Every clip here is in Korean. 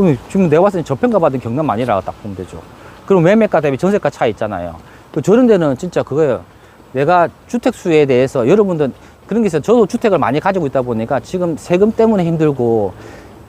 그럼 지금 내가 봤을 때 저평가 받은 경남 아니라 딱 보면 되죠. 그럼 매매가 대비 전세가 차이 있잖아요. 그 저런 데는 진짜 그거예요. 내가 주택수에 대해서 여러분들 그런 게 있어요. 저도 주택을 많이 가지고 있다 보니까 지금 세금 때문에 힘들고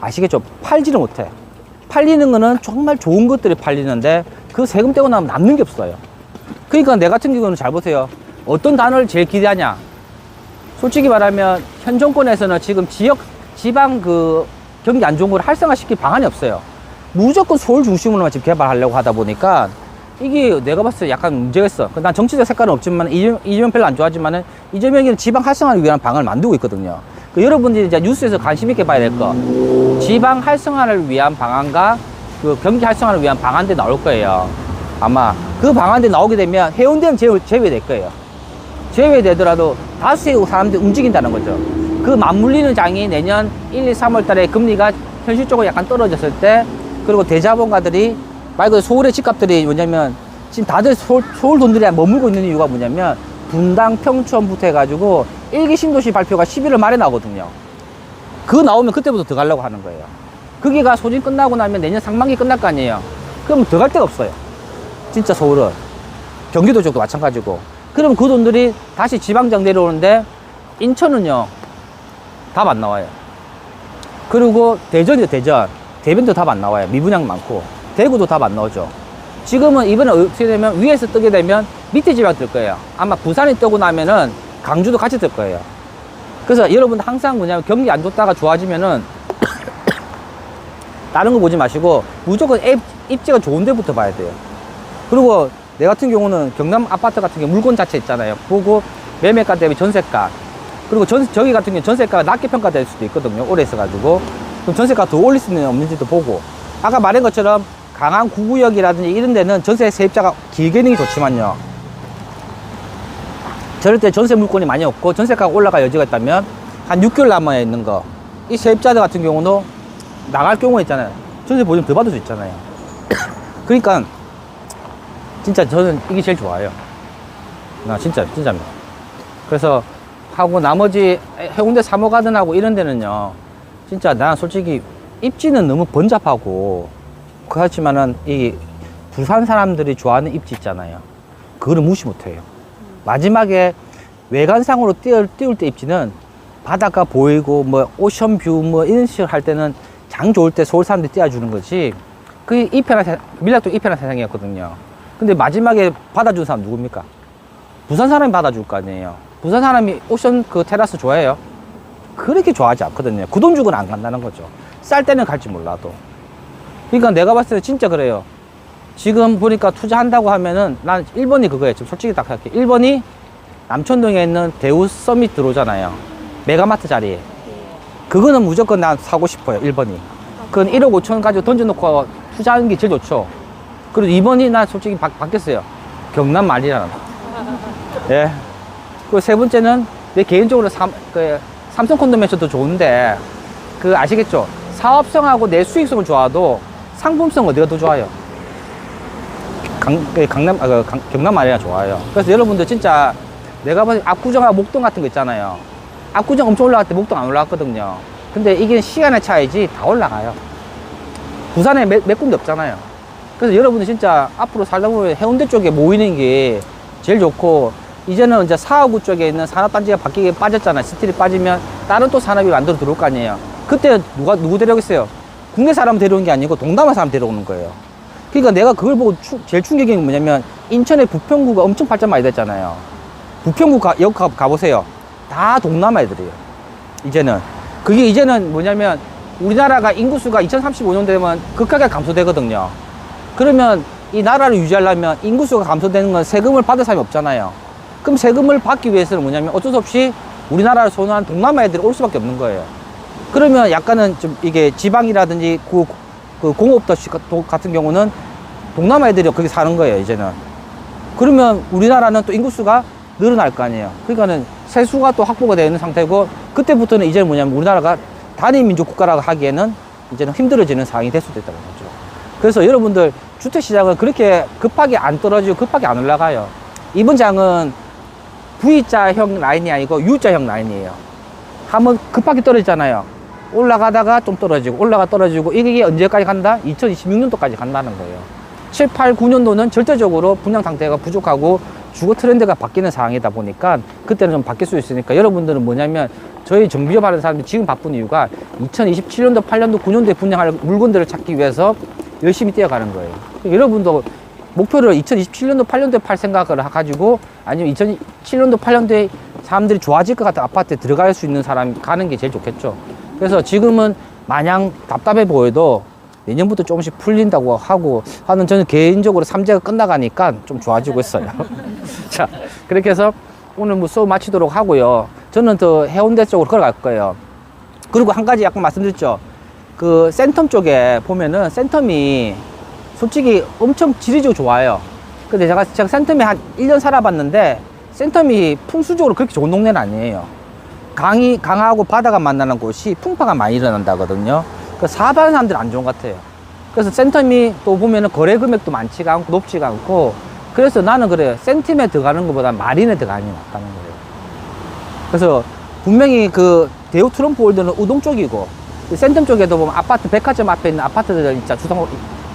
아시겠죠? 팔지를 못해. 팔리는 거는 정말 좋은 것들이 팔리는데 그 세금 떼고 나면 남는 게 없어요. 그러니까 내 같은 경우는 잘 보세요. 어떤 단어를 제일 기대하냐? 솔직히 말하면 현 정권에서는 지금 지방 그 경기 안 좋은 걸 활성화시킬 방안이 없어요. 무조건 서울 중심으로만 지금 개발하려고 하다 보니까 이게 내가 봤을 때 약간 문제가 있어. 난 정치적 색깔은 없지만 이재명 별로 안 좋아하지만은 이재명이 지방 활성화를 위한 방안을 만들고 있거든요. 그 여러분들이 이제 뉴스에서 관심 있게 봐야 될 거. 지방 활성화를 위한 방안과 그 경기 활성화를 위한 방안들이 나올 거예요. 아마 그 방안들이 나오게 되면 해운대는 제외될 거예요. 제외되더라도 다수의 사람들이 움직인다는 거죠. 그 맞물리는 장이 내년 1, 2, 3월 달에 금리가 현실적으로 약간 떨어졌을 때, 그리고 대자본가들이 말 그대로 서울의 집값들이 뭐냐면 지금 다들 서울 돈들이 머물고 있는 이유가 뭐냐면 분당, 평촌부터 해가지고 1기 신도시 발표가 11월 말에 나오거든요. 그거 나오면 그때부터 들어가려고 하는 거예요. 거기가 소진 끝나고 나면 내년 상반기 끝날 거 아니에요. 그럼 들어갈 데가 없어요. 진짜 서울은. 경기도 쪽도 마찬가지고. 그럼 그 돈들이 다시 지방장 내려오는데 인천은요 답 안 나와요. 그리고 대전이요, 대변도 답 안 나와요. 미분양 많고. 대구도 답 안 나오죠. 지금은 이번에 어떻게 되면 위에서 뜨게 되면 밑에 지방 뜰 거예요. 아마 부산이 뜨고 나면은 강주도 같이 뜰 거예요. 그래서 여러분들 항상 뭐냐면 경기 안 좋다가 좋아지면은 다른 거 보지 마시고 무조건 입지가 좋은 데부터 봐야 돼요. 그리고 내 같은 경우는 경남 아파트 같은 경우 물건 자체 있잖아요. 보고 매매가 대비 전세가, 그리고 저기 같은 경우 전세가가 낮게 평가될 수도 있거든요. 오래 있어가지고. 그럼 전세가 더 올릴 수는 없는지도 보고. 아까 말한 것처럼 강한 구구역이라든지 이런 데는 전세 세입자가 길게 있는 게 좋지만요. 저럴 때 전세 물건이 많이 없고 전세가가 올라갈 여지가 있다면 한 6개월 남아 있는 거. 이 세입자들 같은 경우는 나갈 경우가 있잖아요. 전세 보증 더 받을 수 있잖아요. 그러니까 진짜 저는 이게 제일 좋아요. 진짜입니다. 그래서 하고 나머지 해운대 3호 가든하고 이런 데는요, 진짜 난 솔직히 입지는 너무 번잡하고 그렇지만은 이 부산 사람들이 좋아하는 입지 있잖아요. 그거를 무시 못해요. 마지막에 외관상으로 띄울 때 입지는 바닷가 보이고 뭐 오션뷰 뭐 이런 식으로 할 때는 장 좋을 때 서울 사람들이 띄워주는 거지. 그게 밀락도 이편한 세상이었거든요. 근데 마지막에 받아준 사람 누굽니까? 부산 사람이 받아줄 거 아니에요. 부산 사람이 오션 그 테라스 좋아해요? 그렇게 좋아하지 않거든요. 그 돈 주고는 안 간다는 거죠. 쌀 때는 갈지 몰라도. 그러니까 내가 봤을 때 진짜 그래요. 지금 보니까 투자한다고 하면은 난 1번이 그거예요. 지금 솔직히 딱 할게. 1번이 남천동에 있는 대우 서밋 들어오잖아요. 메가마트 자리에. 그거는 무조건 난 사고 싶어요. 1번이. 그건 1억 5천 가지고 던져놓고 투자하는 게 제일 좋죠. 그리고 2번이 난 솔직히 바뀌었어요. 경남 말이라는. 예. 그리고 세 번째는 내 개인적으로 삼성 콘도매션도 좋은데, 그 아시겠죠? 사업성하고 내 수익성을 좋아도 상품성 어디가 더 좋아요? 경남 말이라 좋아요. 그래서 여러분들 진짜 내가 보는 압구정하고 목동 같은 거 있잖아요. 압구정 엄청 올라갈 때 목동 안 올라갔거든요. 근데 이게 시간의 차이지 다 올라가요. 부산에 몇 군데 없잖아요. 그래서 여러분들 진짜 앞으로 살다 보면 해운대 쪽에 모이는 게 제일 좋고, 이제는 이제 사하구 쪽에 있는 산업단지가 바뀌게 빠졌잖아요. 스틸이 빠지면 다른 또 산업이 만들어 들어올 거 아니에요. 그때 누구 데려오겠어요? 국내 사람 데려오는 게 아니고 동남아 사람 데려오는 거예요. 그러니까 내가 그걸 보고 제일 충격인 게 뭐냐면, 인천의 부평구가 엄청 발전 많이 됐잖아요. 부평구 여기 가보세요. 다 동남아 애들이에요. 이제는. 그게 이제는 뭐냐면, 우리나라가 인구수가 2035년 되면 극하게 감소되거든요. 그러면 이 나라를 유지하려면 인구수가 감소되는 건 세금을 받을 사람이 없잖아요. 그럼 세금을 받기 위해서는 뭐냐면 어쩔 수 없이 우리나라를 선호한 동남아 애들이 올 수밖에 없는 거예요. 그러면 약간은 좀 이게 지방이라든지 그 공업도시 같은 경우는 동남아 애들이 거기 사는 거예요, 이제는. 그러면 우리나라는 또 인구수가 늘어날 거 아니에요. 그러니까는 세수가 또 확보가 되어 있는 상태고, 그때부터는 이제는 뭐냐면 우리나라가 단일민족 국가라고 하기에는 이제는 힘들어지는 상황이 될 수도 있다는 거죠. 그래서 여러분들 주택시장은 그렇게 급하게 안 떨어지고 급하게 안 올라가요. 이번 장은 V자형 라인이 아니고 U자형 라인이에요. 한번 급하게 떨어지잖아요. 올라가다가 좀 떨어지고 떨어지고 이게 언제까지 간다? 2026년도까지 간다는 거예요. 7, 8, 9년도는 절대적으로 분양 상태가 부족하고 주거 트렌드가 바뀌는 상황이다 보니까 그때는 좀 바뀔 수 있으니까 여러분들은 뭐냐면 저희 정비업 하는 사람들이 지금 바쁜 이유가 2027년도, 8년도, 9년도에 분양할 물건들을 찾기 위해서 열심히 뛰어가는 거예요. 여러분도 목표를 2027년도, 8년도에 팔 생각을 가지고 아니면 2007년도, 8년도에 사람들이 좋아질 것 같은 아파트에 들어갈 수 있는 사람이 가는 게 제일 좋겠죠. 그래서 지금은 마냥 답답해 보여도 내년부터 조금씩 풀린다고 하는 저는 개인적으로 삼재가 끝나가니까 좀 좋아지고 있어요. 자, 그렇게 해서 오늘 뭐 수업 마치도록 하고요. 저는 더 해운대 쪽으로 걸어갈 거예요. 그리고 한 가지 약간 말씀드렸죠. 그 센텀 쪽에 보면은 센텀이 솔직히 엄청 질이 좋아요. 근데 제가 센텀에 한 1년 살아봤는데 센텀이 풍수적으로 그렇게 좋은 동네는 아니에요. 강하고 바다가 만나는 곳이 풍파가 많이 일어난다거든요. 그 사업하는 사람들 안 좋은 것 같아요. 그래서 센텀이 또 보면은 거래 금액도 많지가 않고 높지가 않고 그래서 나는 그래요. 센텀에 들어가는 것보다 마린에 들어가는 게 낫다는 거예요. 그래서 분명히 그 대우 트럼프 월드는 우동 쪽이고 센텀 쪽에도 보면 아파트 백화점 앞에 있는 아파트들 진짜 주성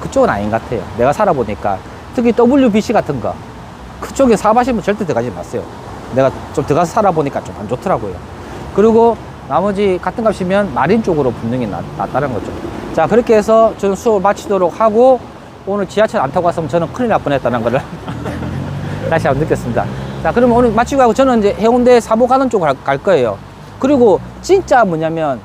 그쪽은 아닌 것 같아요. 내가 살아보니까 특히 WBC 같은 거 그쪽에 사업하시는 분 절대 들어가지 마세요. 내가 좀 들어가서 살아보니까 좀 안 좋더라고요. 그리고 나머지 같은 값이면 마린 쪽으로 분명히 낫다는 거죠. 자, 그렇게 해서 저는 수업을 마치도록 하고 오늘 지하철 안 타고 왔으면 저는 큰일 날 뻔했다는 거를 다시 한번 느꼈습니다. 자, 그러면 오늘 마치고 하고 저는 이제 해운대 사보 가는 쪽으로 갈 거예요. 그리고 진짜 뭐냐면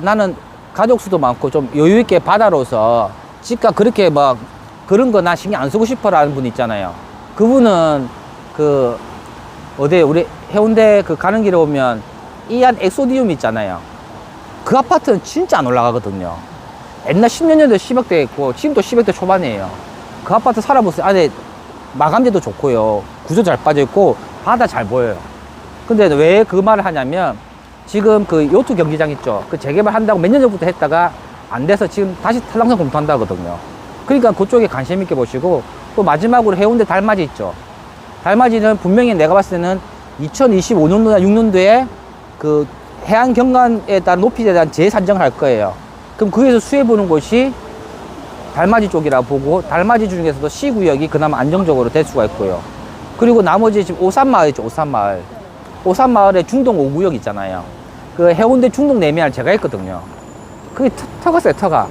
나는 가족 수도 많고 좀 여유 있게 바다로서 집값 그렇게 막 그런 거 나 신경 안 쓰고 싶어라는 분 있잖아요. 그분은 우리 해운대 가는 길에 오면 이안 엑소디움 있잖아요. 그 아파트는 진짜 안 올라가거든요. 옛날 10년 전에 10억대 있고 지금도 10억대 초반이에요. 그 아파트 살아보세요. 안에 마감재도 좋고요. 구조 잘 빠져있고 바다 잘 보여요. 근데 왜 그 말을 하냐면 지금 그 요트 경기장 있죠. 그 재개발 한다고 몇 년 전부터 했다가 안 돼서 지금 다시 탈랑성 검토한다거든요. 그러니까 그쪽에 관심 있게 보시고 또 마지막으로 해운대 달맞이 있죠. 달맞이는 분명히 내가 봤을 때는 2025년도나 6년도에 그 해안 경관에 따른 높이에 대한 재산정을 할 거예요. 그럼 거기서 수혜보는 곳이 달맞이 쪽이라 보고 달맞이 중에서도 C구역이 그나마 안정적으로 될 수가 있고요. 그리고 나머지 지금 오산마을 있죠. 오산마을에 중동 5구역 있잖아요. 그 해운대 중동 내면을 제가 했거든요. 그게 터가 세요, 터가.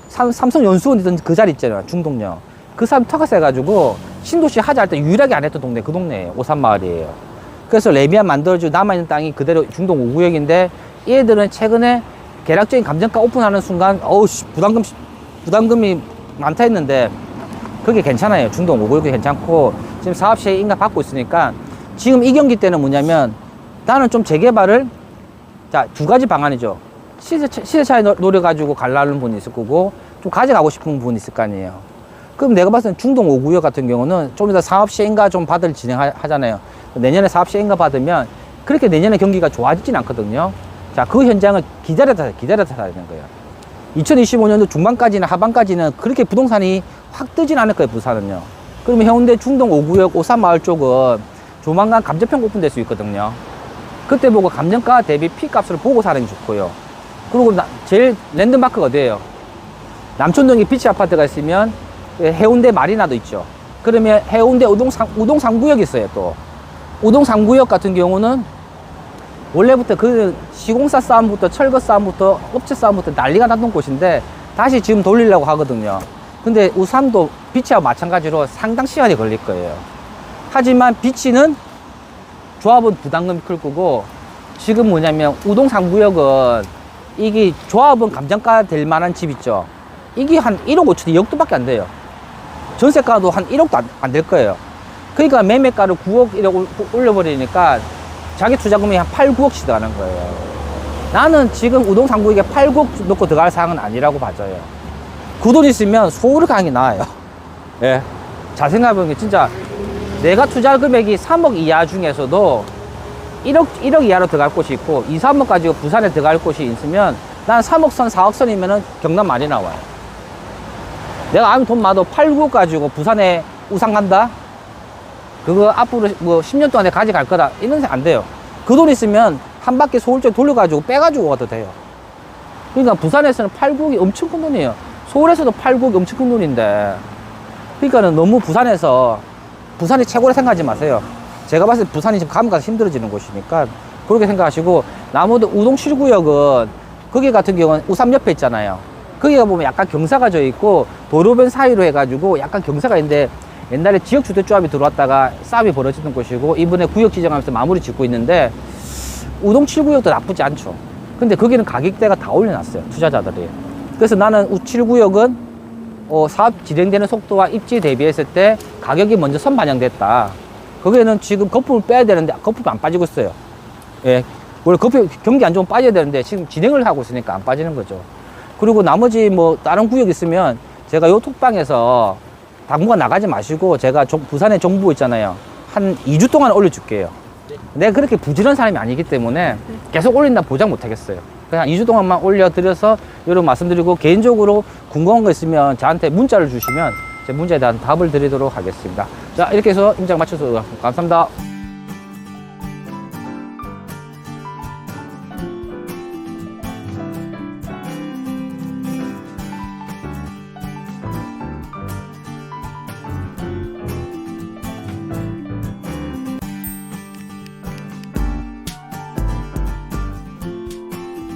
삼성 연수원 있던 그 자리 있잖아요. 중동역. 그 사람 터가 세가지고 신도시 하자 할 때 유일하게 안 했던 동네 그 동네예요. 오산마을이에요. 그래서 레미안 만들어주고 남아있는 땅이 그대로 중동 5구역인데 얘들은 최근에 계략적인 감정가 오픈하는 순간 부담금이 많다 했는데 그게 괜찮아요. 중동 5구역이 괜찮고 지금 사업 시행 인가 받고 있으니까 지금 이 경기 때는 뭐냐면 나는 좀 재개발을 두 가지 방안이죠. 시세 차이 노려가지고 갈라는 분이 있을 거고 좀 가져가고 싶은 분이 있을 거 아니에요. 그럼 내가 봤을 땐 중동 5구역 같은 경우는 좀 이따 사업 시행가 좀 진행하잖아요. 내년에 사업 시행가 받으면 그렇게 내년에 경기가 좋아지진 않거든요. 자, 그 현장을 기다려서 해야 되는 거예요. 2025년도 중반까지나 하반까지는 그렇게 부동산이 확 뜨진 않을 거예요, 부산은요. 그러면 해운대 중동 5구역 오산마을 쪽은 조만간 감정평 오픈될 수 있거든요. 그때 보고 감정가 대비 피값을 보고 사는 게 좋고요. 그리고 제일 랜드마크가 어디예요? 남촌동에 비치 아파트가 있으면 해운대 마리나도 있죠. 그러면 해운대 우동 3구역이 있어요, 또. 우동 3구역 같은 경우는 원래부터 그 시공사 싸움부터 철거 싸움부터 업체 싸움부터 난리가 났던 곳인데 다시 지금 돌리려고 하거든요. 근데 우산도 비치와 마찬가지로 상당 시간이 걸릴 거예요. 하지만 비치는 조합은 부담금이 클 거고 지금 뭐냐면 우동 3구역은 이게 조합은 감정가 될 만한 집 있죠. 이게 한 1억 5천, 2억도 밖에 안 돼요. 전세가도 한 1억도 안 될 거예요. 그러니까 매매가를 9억 1억 올려버리니까 자기 투자금이 한 8, 9억씩 들어가는 거예요. 나는 지금 우동 3구역에 8, 9억 넣고 들어갈 상황은 아니라고 봐져요. 그 돈 있으면 서울을 가는 게 나아요. 예. 잘 생각해보면 진짜 내가 투자 금액이 3억 이하 중에서도 1억 이하로 들어갈 곳이 있고 2, 3억 가지고 부산에 들어갈 곳이 있으면 난 3억 선, 4억 선이면은 경남 많이 나와요. 내가 아무 돈 많아도 8, 9억 가지고 부산에 우산 간다? 그거 앞으로 뭐 10년 동안에 가져갈 거다. 이런 생각 안 돼요. 그 돈 있으면 한 바퀴 서울 쪽 돌려가지고 빼가지고 가도 돼요. 그러니까 부산에서는 8국이 엄청 큰 돈이에요. 서울에서도 8국이 엄청 큰 돈인데, 그러니까는 너무 부산이 최고라 생각하지 마세요. 제가 봤을 때 부산이 지금 가면 가서 힘들어지는 곳이니까 그렇게 생각하시고, 나머지 우동 7구역은 거기 같은 경우는 우삼 옆에 있잖아요. 거기가 보면 약간 경사가 져 있고 도로변 사이로 해가지고 약간 경사가 있는데, 옛날에 지역주택조합이 들어왔다가 싸움이 벌어지는 곳이고 이번에 구역 지정하면서 마무리 짓고 있는데, 우동 7구역도 나쁘지 않죠. 근데 거기는 가격대가 다 올려놨어요, 투자자들이. 그래서 나는 7구역은 사업 진행되는 속도와 입지 대비했을 때 가격이 먼저 선반영됐다. 거기에는 지금 거품을 빼야 되는데 거품이 안 빠지고 있어요. 예. 원래 거품, 경기 안 좋으면 빠져야 되는데 지금 진행을 하고 있으니까 안 빠지는 거죠. 그리고 나머지 뭐 다른 구역 있으면 제가 요 톡방에서 당분간 나가지 마시고 제가 부산에 정보 있잖아요. 한 2주 동안 올려줄게요. 내가 그렇게 부지런한 사람이 아니기 때문에 계속 올린다 보장 못 하겠어요. 그냥 2주 동안만 올려드려서 여러분 말씀드리고, 개인적으로 궁금한 거 있으면 저한테 문자를 주시면 제 문제에 대한 답을 드리도록 하겠습니다. 자, 이렇게 해서 임장 마쳐서 감사합니다.